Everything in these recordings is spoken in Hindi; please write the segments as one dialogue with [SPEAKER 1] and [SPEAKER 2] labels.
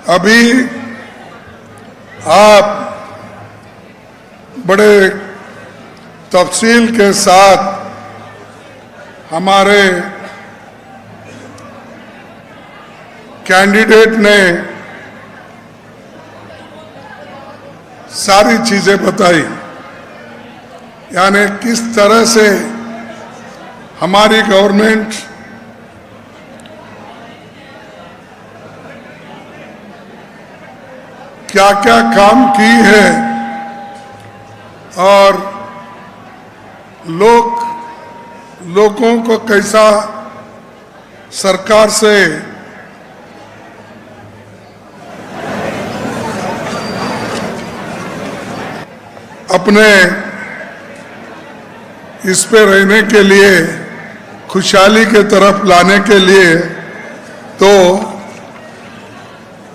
[SPEAKER 1] अभी आप बड़े तफसील के साथ हमारे कैंडिडेट ने सारी चीजें बताई, यानी किस तरह से हमारी गवर्नमेंट क्या क्या काम की है और लोगों को कैसा सरकार से अपने इस पे रहने के लिए, खुशहाली के तरफ लाने के लिए, तो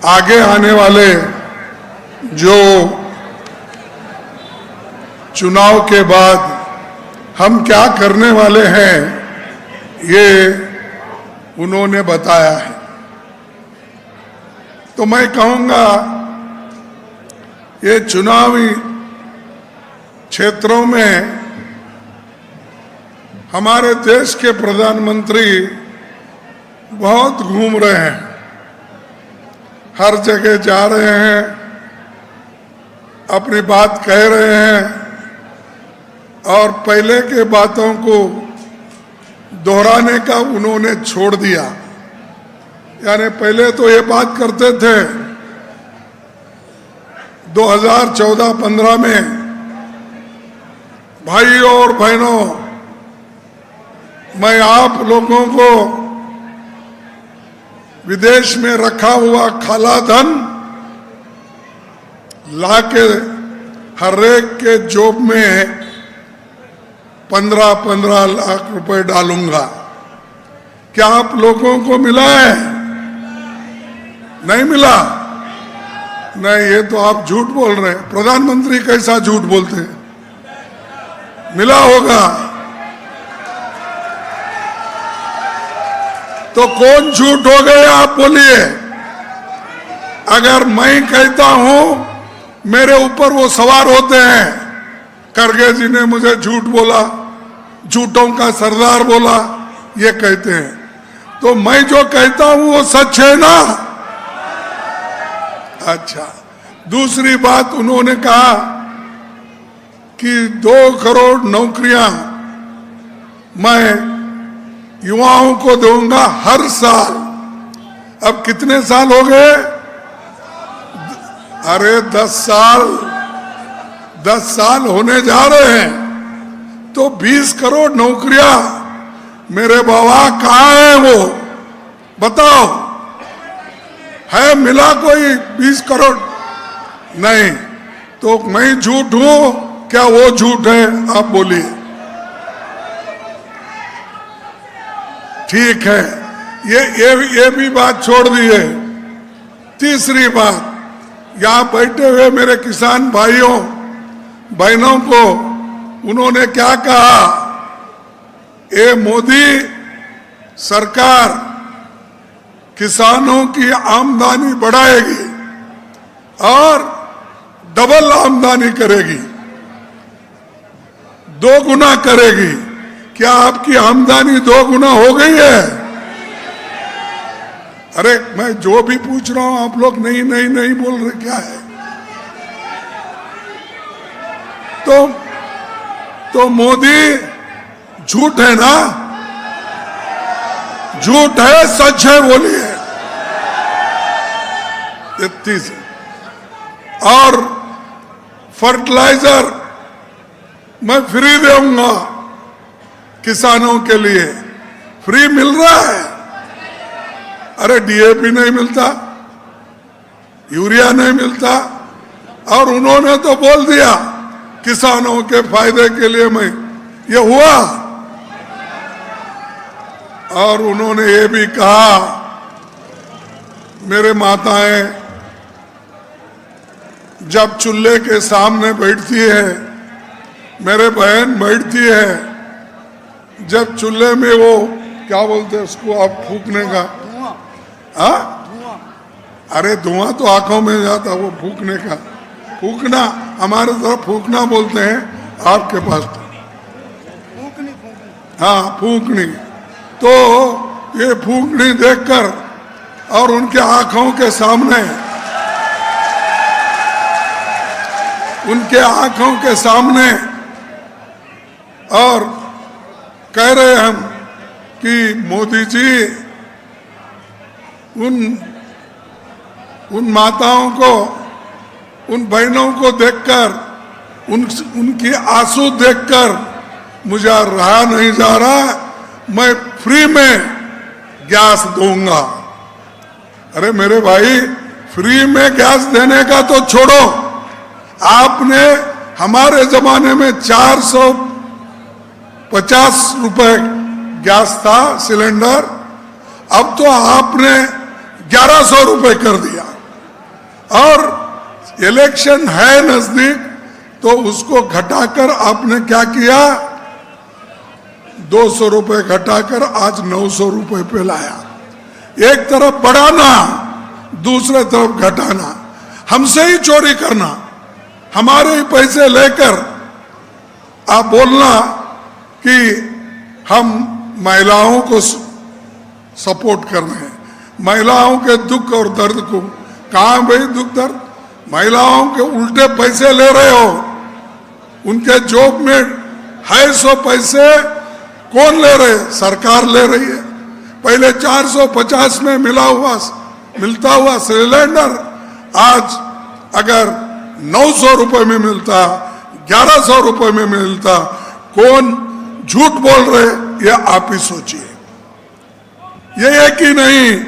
[SPEAKER 1] आगे आने वाले जो चुनाव के बाद हम क्या करने वाले हैं, ये उन्होंने बताया है। तो मैं कहूंगा ये चुनावी क्षेत्रों में हमारे देश के प्रधानमंत्री बहुत घूम रहे हैं, हर जगह जा रहे हैं, अपनी बात कह रहे हैं और पहले के बातों को दोहराने का उन्होंने छोड़ दिया। यानी पहले तो ये बात करते थे 2014-15 में, भाइयों और बहनों, मैं आप लोगों को विदेश में रखा हुआ काला धन लाके हर एक के जेब में 15-15 लाख रुपए डालूंगा। क्या आप लोगों को मिला है? नहीं मिला? नहीं, ये तो आप झूठ बोल रहे हैं। प्रधानमंत्री कैसा झूठ बोलते हैं? मिला होगा। तो कौन झूठ हो गए आप बोलिए। अगर मैं कहता हूं, मेरे ऊपर वो सवार होते हैं, खड़गे जी ने मुझे झूठ बोला, झूठों का सरदार बोला, ये कहते हैं। तो मैं जो कहता हूं वो सच है ना? अच्छा, दूसरी बात उन्होंने कहा कि 2 करोड़ नौकरियां मैं युवाओं को दूंगा हर साल। अब कितने साल हो गए? अरे 10 साल होने जा रहे हैं। तो 20 करोड़ नौकरियां मेरे बाबा कहाँ है? वो बताओ, है मिला कोई 20 करोड़? नहीं। तो मैं झूठ हूं क्या वो झूठ है? आप बोलिए। ठीक है, ये भी बात छोड़ दी है। तीसरी बात, यहां बैठे हुए मेरे किसान भाइयों बहनों को उन्होंने क्या कहा? ये मोदी सरकार किसानों की आमदनी बढ़ाएगी और डबल आमदनी करेगी, 2 गुना करेगी। क्या आपकी आमदनी 2 गुना हो गई है? अरे मैं जो भी पूछ रहा हूं आप लोग नहीं नहीं नहीं बोल रहे, क्या है? तो मोदी झूठ है ना? झूठ है सच है? बोलिए। 33 और फर्टिलाइजर मैं फ्री दूंगा किसानों के लिए, फ्री मिल रहा है। अरे डीएपी नहीं मिलता, यूरिया नहीं मिलता, और उन्होंने तो बोल दिया किसानों के फायदे के लिए मैं, ये हुआ। और उन्होंने ये भी कहा, मेरे माताएं जब चूल्हे के सामने बैठती है, मेरे बहन बैठती है, जब चूल्हे में वो क्या बोलते हैं उसको, आप फूकने का, हाँ, अरे धुआं तो आंखों में जाता, वो फूकने का, फूकना हमारे तरफ फूकना बोलते हैं, आपके पास तो हाँ फूकनी। तो ये फूकनी देखकर और उनके आंखों के सामने, उनके आंखों के सामने और कह रहे हम कि मोदी जी उन माताओं को, उन बहनों को देखकर, उनकी आंसू देखकर मुझे रहा नहीं जा रहा, मैं फ्री में गैस दूंगा। अरे मेरे भाई, फ्री में गैस देने का तो छोड़ो, आपने हमारे जमाने में 450 रुपए गैस था सिलेंडर, अब तो आपने 1100 रुपए कर दिया। और इलेक्शन है नजदीक तो उसको घटाकर आपने क्या किया, 200 रुपए घटाकर आज 900 रुपए पे लाया। एक तरफ बढ़ाना, दूसरे तरफ घटाना, हमसे ही चोरी करना, हमारे ही पैसे लेकर आप बोलना कि हम महिलाओं को सपोर्ट कर रहे हैं, महिलाओं के दुख और दर्द को। कहां भाई दुख दर्द, महिलाओं के उल्टे पैसे ले रहे हो, उनके जॉब में 250 पैसे कौन ले रहे, सरकार ले रही है। पहले 450 में मिलता हुआ सिलेंडर आज अगर 900 रुपए में मिलता, 1100 रुपए में मिलता, कौन झूठ बोल रहे, ये आप ही सोचिए। ये एक ही नहीं,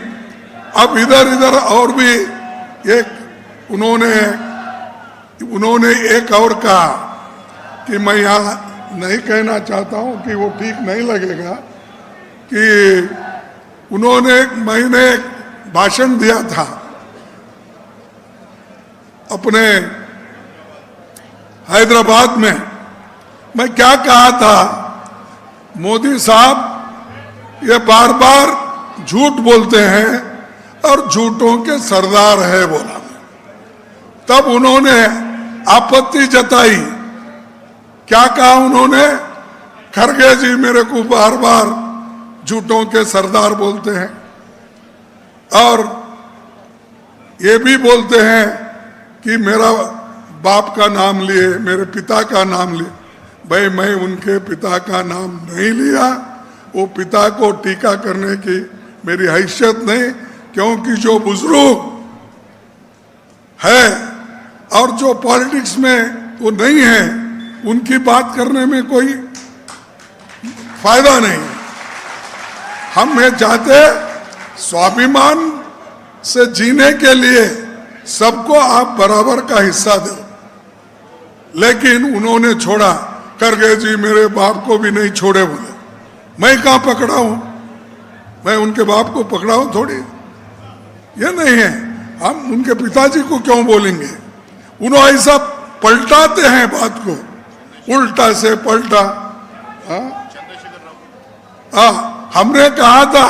[SPEAKER 1] अब इधर इधर और भी एक उन्होंने एक और कहा कि मैं यहाँ नहीं कहना चाहता हूं कि वो ठीक नहीं लगेगा, कि मैंने एक भाषण दिया था अपने हैदराबाद में। मैं क्या कहा था, मोदी साहब ये बार बार झूठ बोलते हैं और झूठों के सरदार है बोला। तब उन्होंने आपत्ति जताई, क्या कहा उन्होंने, खरगे जी मेरे को बार बार झूठों के सरदार बोलते हैं और ये भी बोलते हैं कि मेरा बाप का नाम लिए, मेरे पिता का नाम लिए। भाई मैं उनके पिता का नाम नहीं लिया, वो पिता को टीका करने की मेरी हैसियत नहीं, क्योंकि जो बुजुर्ग है और जो पॉलिटिक्स में वो नहीं है, उनकी बात करने में कोई फायदा नहीं। हम ये चाहते स्वाभिमान से जीने के लिए सबको आप बराबर का हिस्सा दो, लेकिन उन्होंने छोड़ा, खरगे जी मेरे बाप को भी नहीं छोड़े बोले। मैं कहां पकड़ा हूं, मैं उनके बाप को पकड़ा हूं थोड़ी, ये नहीं है। हम उनके पिताजी को क्यों बोलेंगे, उन्होंने ऐसा पलटाते हैं बात को, उल्टा से पलटा। हमने कहा था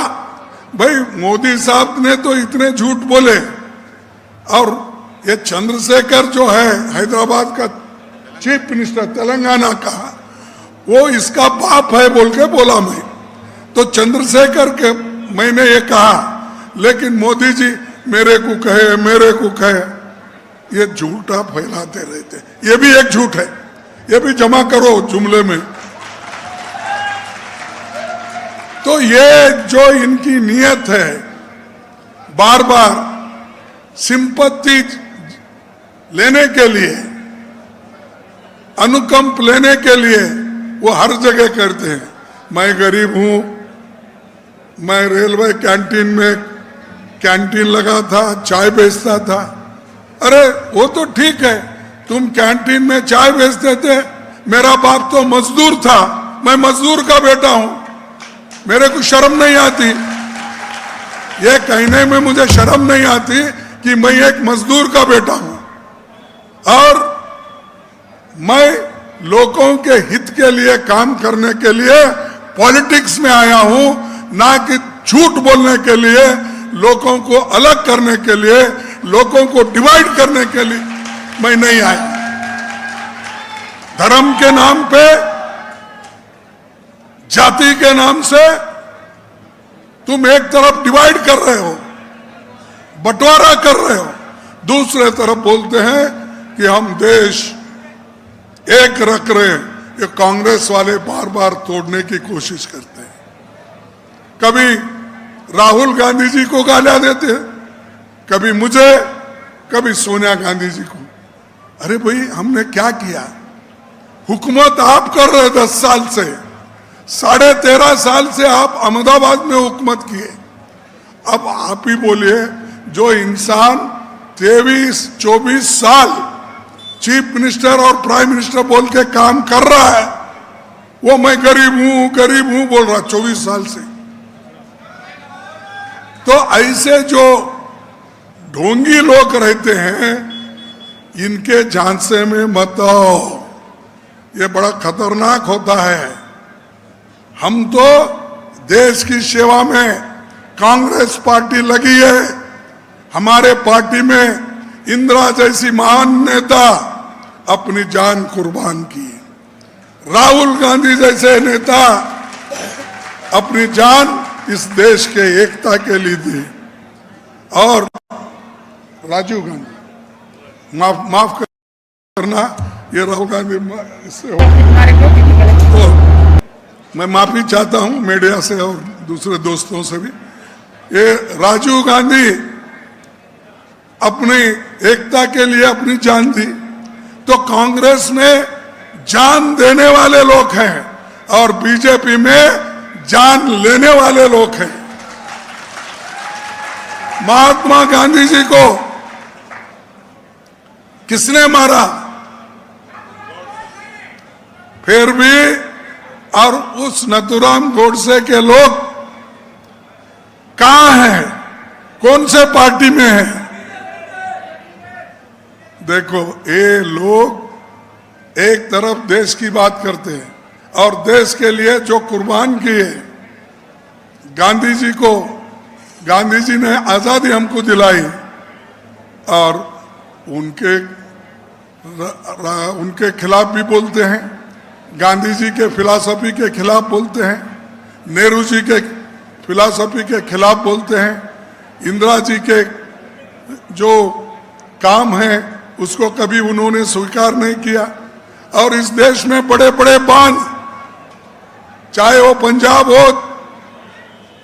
[SPEAKER 1] भाई मोदी साहब ने तो इतने झूठ बोले, और ये चंद्रशेखर जो है हैदराबाद का चीफ मिनिस्टर तेलंगाना का, वो इसका बाप है बोल के बोला। मैं तो चंद्रशेखर के मैंने ये कहा, लेकिन मोदी जी मेरे को कहे, ये झूठा फैलाते रहते। ये भी एक झूठ है, ये भी जमा करो जुमले में। तो ये जो इनकी नियत है, बार बार सिंपत्ति लेने के लिए, अनुकंप लेने के लिए वो हर जगह करते हैं। मैं गरीब हूं, मैं रेलवे कैंटीन में कैंटीन लगा था, चाय बेचता था। अरे वो तो ठीक है, तुम कैंटीन में चाय बेचते थे, मेरा बाप तो मजदूर था, मैं मजदूर का बेटा हूं, मेरे को शर्म नहीं आती, ये कहने में मुझे शर्म नहीं आती कि मैं एक मजदूर का बेटा हूं और मैं लोगों के हित के लिए काम करने के लिए पॉलिटिक्स में आया हूं, ना कि झूठ बोलने के लिए लोगों को अलग करने के लिए, लोगों को डिवाइड करने के लिए मैं नहीं आया। धर्म के नाम पे, जाति के नाम से तुम एक तरफ डिवाइड कर रहे हो, बंटवारा कर रहे हो, दूसरे तरफ बोलते हैं कि हम देश एक रख रहे हैं। ये कांग्रेस वाले बार बार तोड़ने की कोशिश करते हैं। कभी राहुल गांधी जी को गालियां देते हैं, कभी मुझे, कभी सोनिया गांधी जी को। अरे भाई, हमने क्या किया? हुकूमत आप कर रहे 10 साल से, 13.5 साल से आप अहमदाबाद में हुकूमत किए। अब आप ही बोलिए, जो इंसान 23-24 साल चीफ मिनिस्टर और प्राइम मिनिस्टर बोल के काम कर रहा है, वो मैं गरीब हूं बोल रहा 24 साल से। तो ऐसे जो ढोंगी लोग रहते हैं, इनके झांसे में मत आओ, ये बड़ा खतरनाक होता है। हम तो देश की सेवा में, कांग्रेस पार्टी लगी है, हमारे पार्टी में इंदिरा जैसी महान नेता अपनी जान कुर्बान की, राहुल गांधी जैसे नेता अपनी जान इस देश के एकता के लिए दी, और राजीव गांधी, माफ करना, ये राहुल गांधी इससे हो, तो मैं माफी चाहता हूं मीडिया से और दूसरे दोस्तों से भी। ये राजीव गांधी अपनी एकता के लिए अपनी जान दी, तो कांग्रेस में जान देने वाले लोग हैं और बीजेपी में जान लेने वाले लोग हैं। महात्मा गांधी जी को किसने मारा? फिर भी, और उस नथुराम गोडसे के लोग कहां हैं? कौन से पार्टी में हैं? देखो, ये लोग एक तरफ देश की बात करते हैं और देश के लिए जो कुर्बान किए, गांधी जी ने आजादी हमको दिलाई, और उनके खिलाफ भी बोलते हैं, गांधी जी के फिलॉसफी के खिलाफ बोलते हैं, नेहरू जी के फिलॉसफी के खिलाफ बोलते हैं, इंदिरा जी के जो काम है उसको कभी उन्होंने स्वीकार नहीं किया। और इस देश में बड़े बड़े बांध, चाहे वो पंजाब हो,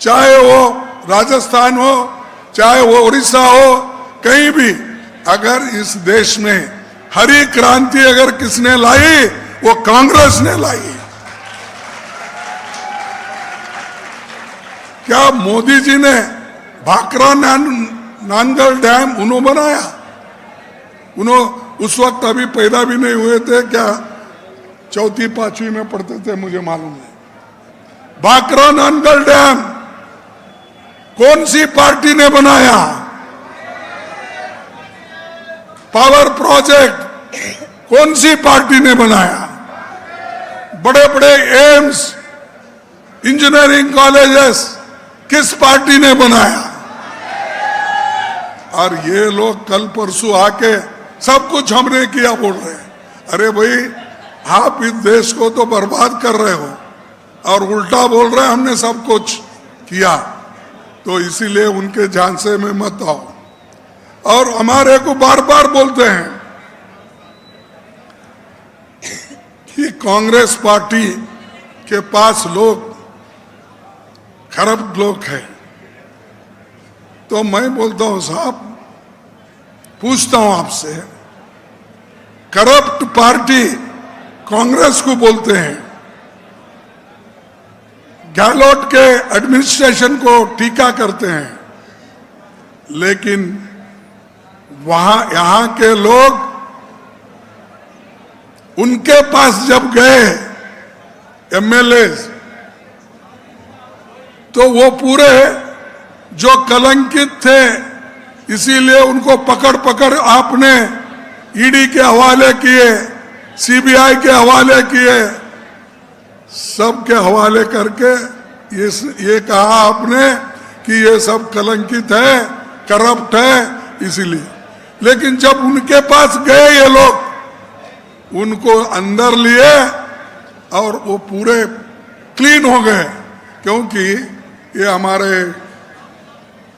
[SPEAKER 1] चाहे वो राजस्थान हो, चाहे वो उड़ीसा हो, कहीं भी, अगर इस देश में हरी क्रांति अगर किसने लाई, वो कांग्रेस ने लाई। क्या मोदी जी ने भाखरा नानगढ़ डैम उन्होंने बनाया? उस वक्त अभी पैदा भी नहीं हुए थे क्या? 4वीं-5वीं में पढ़ते थे, मुझे मालूम है। भाखरा नानगढ़ डैम कौन सी पार्टी ने बनाया? पावर प्रोजेक्ट कौन सी पार्टी ने बनाया? बड़े बड़े एम्स, इंजीनियरिंग कॉलेजेस किस पार्टी ने बनाया? और ये लोग कल परसों आके सब कुछ हमने किया बोल रहे हैं। अरे भाई, आप इस देश को तो बर्बाद कर रहे हो और उल्टा बोल रहे हैं हमने सब कुछ किया। तो इसीलिए उनके झांसे में मत आओ। और हमारे को बार बार बोलते हैं कि कांग्रेस पार्टी के पास लोग खराब लोग हैं। तो मैं बोलता हूं, साहब, पूछता हूं आपसे, करप्ट पार्टी कांग्रेस को बोलते हैं, गहलोत के एडमिनिस्ट्रेशन को टीका करते हैं, लेकिन यहां के लोग उनके पास जब गए एमएलए, तो वो पूरे जो कलंकित थे, इसीलिए उनको पकड़ पकड़ आपने ईडी के हवाले किए, सीबीआई के हवाले किए, सबके हवाले करके ये कहा आपने कि ये सब कलंकित है, करप्ट है, इसीलिए। लेकिन जब उनके पास गए ये लोग, उनको अंदर लिए और वो पूरे क्लीन हो गए, क्योंकि ये हमारे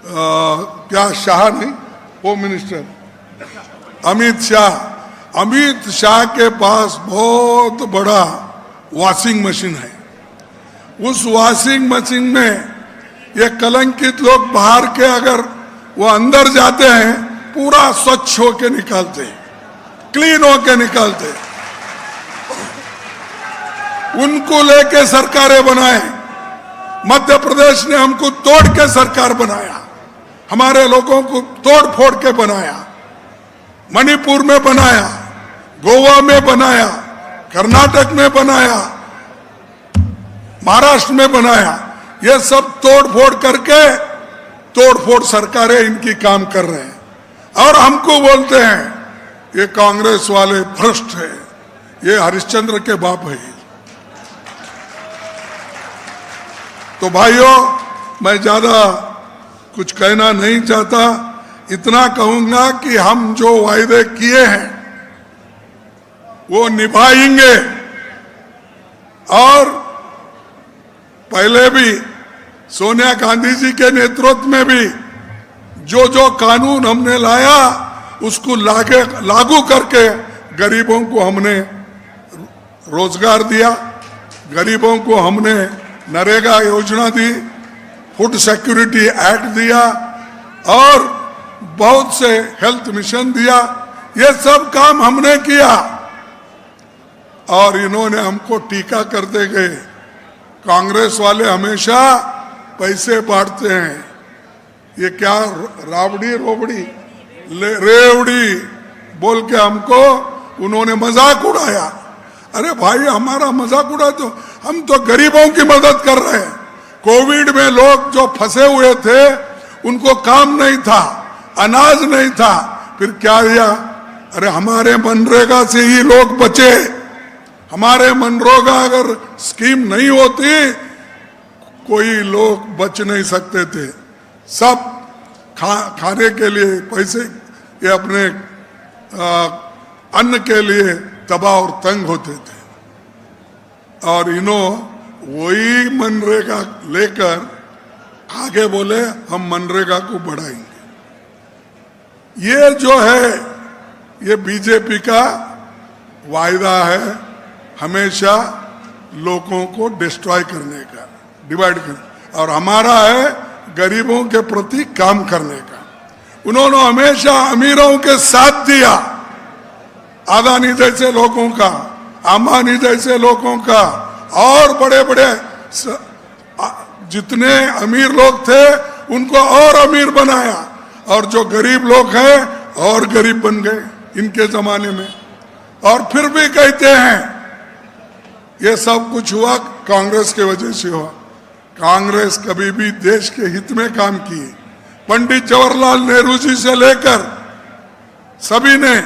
[SPEAKER 1] क्या शाह नहीं, होम मिनिस्टर अमित शाह के पास बहुत बड़ा वॉशिंग मशीन है। उस वॉशिंग मशीन में ये कलंकित लोग बाहर के अगर वो अंदर जाते हैं, पूरा स्वच्छ होके निकालते हैं, क्लीन होके निकालते हैं। उनको लेके सरकारें बनाए। मध्य प्रदेश ने हमको तोड़ के सरकार बनाया, हमारे लोगों को तोड़ फोड़ के बनाया, मणिपुर में बनाया, गोवा में बनाया, कर्नाटक में बनाया, महाराष्ट्र में बनाया। ये सब तोड़ फोड़ करके तोड़ फोड़ सरकारें इनकी काम कर रहे हैं, और हमको बोलते हैं ये कांग्रेस वाले भ्रष्ट है, ये हरिश्चंद्र के बाप है। तो भाइयों, मैं ज्यादा कुछ कहना नहीं चाहता, इतना कहूंगा कि हम जो वायदे किए हैं वो निभाएंगे। और पहले भी सोनिया गांधी जी के नेतृत्व में भी जो जो कानून हमने लाया उसको लागू करके गरीबों को हमने रोजगार दिया, गरीबों को हमने नरेगा योजना दी, फूड सिक्योरिटी एक्ट दिया, और बहुत से हेल्थ मिशन दिया। ये सब काम हमने किया, और इन्होंने हमको टीका करते गए। कांग्रेस वाले हमेशा पैसे बांटते हैं, ये क्या रावड़ी रोबड़ी रेवड़ी बोल के हमको उन्होंने मजाक उड़ाया। अरे भाई, हमारा मजाक उड़ा, तो हम तो गरीबों की मदद कर रहे हैं। कोविड में लोग जो फंसे हुए थे उनको काम नहीं था, अनाज नहीं था, फिर क्या दिया? अरे हमारे मनरेगा से ही लोग बचे। हमारे मनरेगा अगर स्कीम नहीं होती, कोई लोग बच नहीं सकते थे। सब खाने के लिए पैसे, ये अपने अन्न के लिए तबाह और तंग होते थे, और वही मनरेगा लेकर आगे बोले हम मनरेगा को बढ़ाएंगे। ये जो है, ये बीजेपी का वायदा है, हमेशा लोगों को डिस्ट्रॉय करने का, डिवाइड करने, और हमारा है गरीबों के प्रति काम करने का। उन्होंने हमेशा अमीरों के साथ दिया, अदानी जैसे लोगों का, अंबानी जैसे लोगों का, और बड़े बड़े जितने अमीर लोग थे उनको और अमीर बनाया, और जो गरीब लोग हैं और गरीब बन गए इनके जमाने में। और फिर भी कहते हैं ये सब कुछ हुआ कांग्रेस के वजह से हुआ। कांग्रेस कभी भी देश के हित में काम किए। पंडित जवाहरलाल नेहरू जी से लेकर सभी ने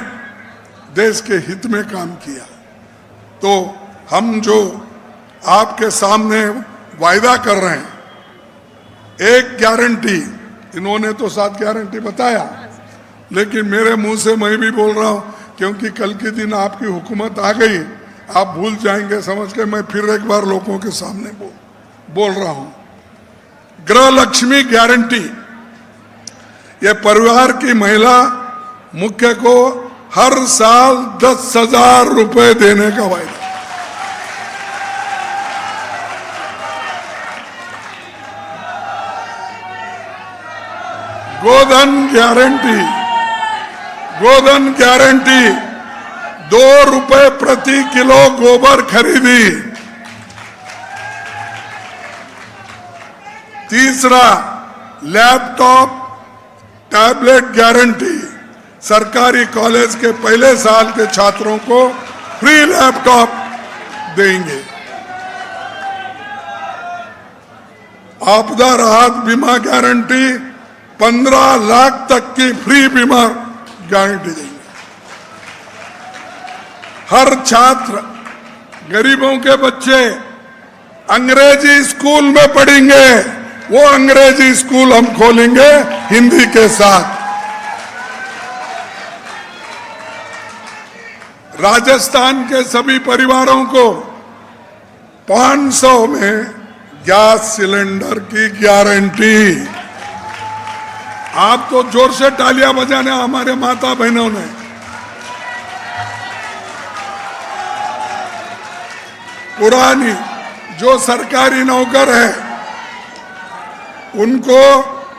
[SPEAKER 1] देश के हित में काम किया। तो हम जो आपके सामने वायदा कर रहे हैं, एक गारंटी, इन्होंने तो 7 गारंटी बताया, लेकिन मेरे मुंह से मैं भी बोल रहा हूं, क्योंकि कल के दिन आपकी हुकूमत आ गई, आप भूल जाएंगे समझ के मैं फिर एक बार लोगों के सामने बोल रहा हूं। गृह लक्ष्मी गारंटी, ये परिवार की महिला मुख्य को हर साल 10,000 रुपए देने का वायदा। गोधन गारंटी, गोधन गारंटी, 2 रुपए प्रति किलो गोबर खरीदी। तीसरा, लैपटॉप टैबलेट गारंटी, सरकारी कॉलेज के पहले साल के छात्रों को फ्री लैपटॉप देंगे। आपदा राहत बीमा गारंटी, 15 लाख तक की फ्री बीमा गारंटी देंगे। हर छात्र, गरीबों के बच्चे अंग्रेजी स्कूल में पढ़ेंगे, वो अंग्रेजी स्कूल हम खोलेंगे हिंदी के साथ। राजस्थान के सभी परिवारों को 500 में गैस सिलेंडर की गारंटी। आप तो जोर से तालियां बजाने हमारे माता बहनों ने। पुरानी जो सरकारी नौकर है उनको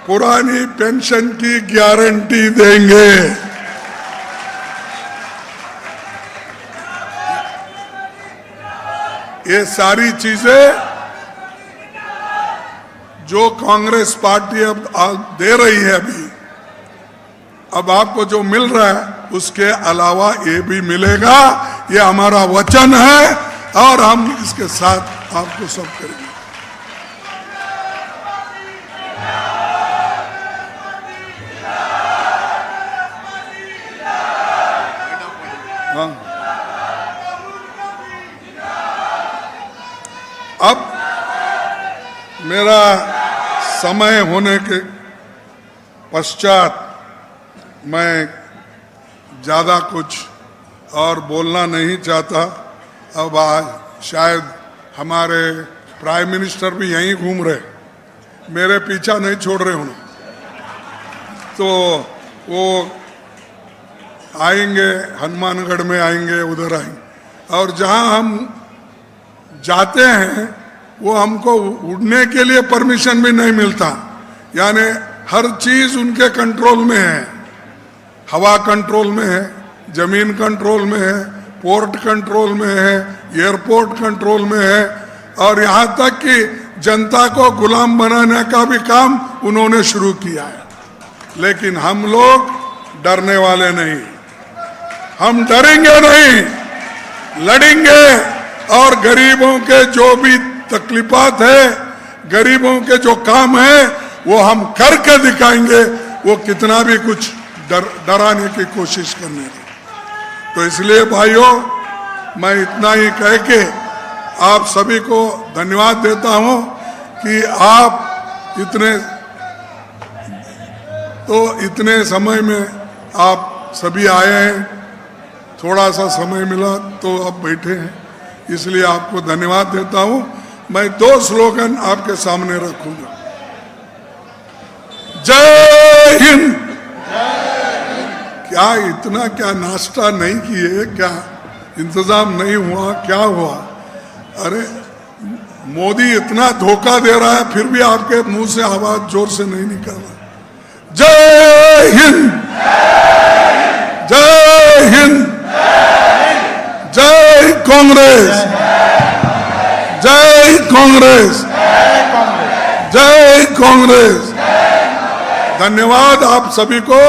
[SPEAKER 1] पुरानी पेंशन की गारंटी देंगे। ये सारी चीजें जो कांग्रेस पार्टी अब दे रही है, अब आपको जो मिल रहा है उसके अलावा ये भी मिलेगा। ये हमारा वचन है और हम इसके साथ आपको सब करेंगे। हाँ, अब मेरा समय होने के पश्चात मैं ज़्यादा कुछ और बोलना नहीं चाहता। अब आज शायद हमारे प्राइम मिनिस्टर भी यहीं घूम रहे, मेरे पीछा नहीं छोड़ रहे उन्हें, तो वो आएंगे, हनुमानगढ़ में आएंगे, उधर आएंगे। और जहां हम जाते हैं वो हमको उड़ने के लिए परमिशन भी नहीं मिलता। यानी हर चीज उनके कंट्रोल में है। हवा कंट्रोल में है, जमीन कंट्रोल में है, पोर्ट कंट्रोल में है, एयरपोर्ट कंट्रोल में है, और यहाँ तक कि जनता को गुलाम बनाने का भी काम उन्होंने शुरू किया है। लेकिन हम लोग डरने वाले नहीं, हम डरेंगे नहीं, लड़ेंगे। और गरीबों के जो भी तकलीफात है, गरीबों के जो काम है, वो हम करके दिखाएंगे। वो कितना भी कुछ डराने की कोशिश करने की। तो इसलिए भाइयों, मैं इतना ही कह के आप सभी को धन्यवाद देता हूं कि आप इतने समय में आप सभी आए हैं। थोड़ा सा समय मिला तो आप बैठे हैं, इसलिए आपको धन्यवाद देता हूं। मैं 2 स्लोगन आपके सामने रखूंगा। जय हिंद। क्या इतना क्या नाश्ता नहीं किए, क्या इंतजाम नहीं हुआ, क्या हुआ? अरे मोदी इतना धोखा दे रहा है, फिर भी आपके मुंह से आवाज जोर से नहीं निकल रहा। जय हिंद, जय हिंद, जय कांग्रेस, जय कांग्रेस, जय कांग्रेस। धन्यवाद आप सभी को।